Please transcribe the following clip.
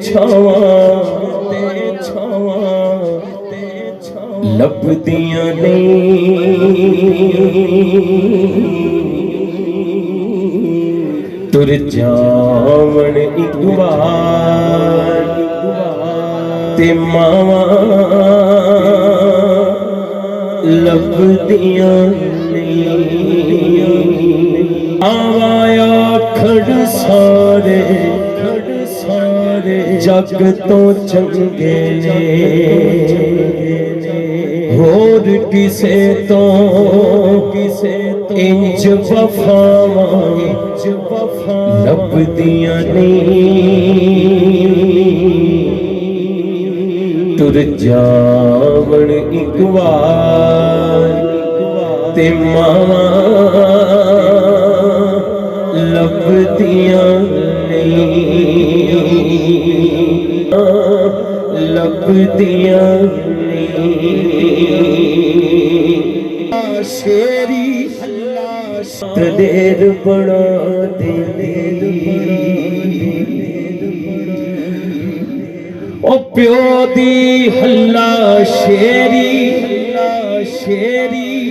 छावा लभदियां नहीं तुर जावण इक बार ते मावा लभदियां नहीं आवाया खड़ सारे जग तो चंगे होर किसे तो इंज वफावा लभदियां नहीं तुर जावण इक बार ते मावा लभदियां लभदियां शेरी देर बड़ा ओ प्यो दी हल्ला शेरी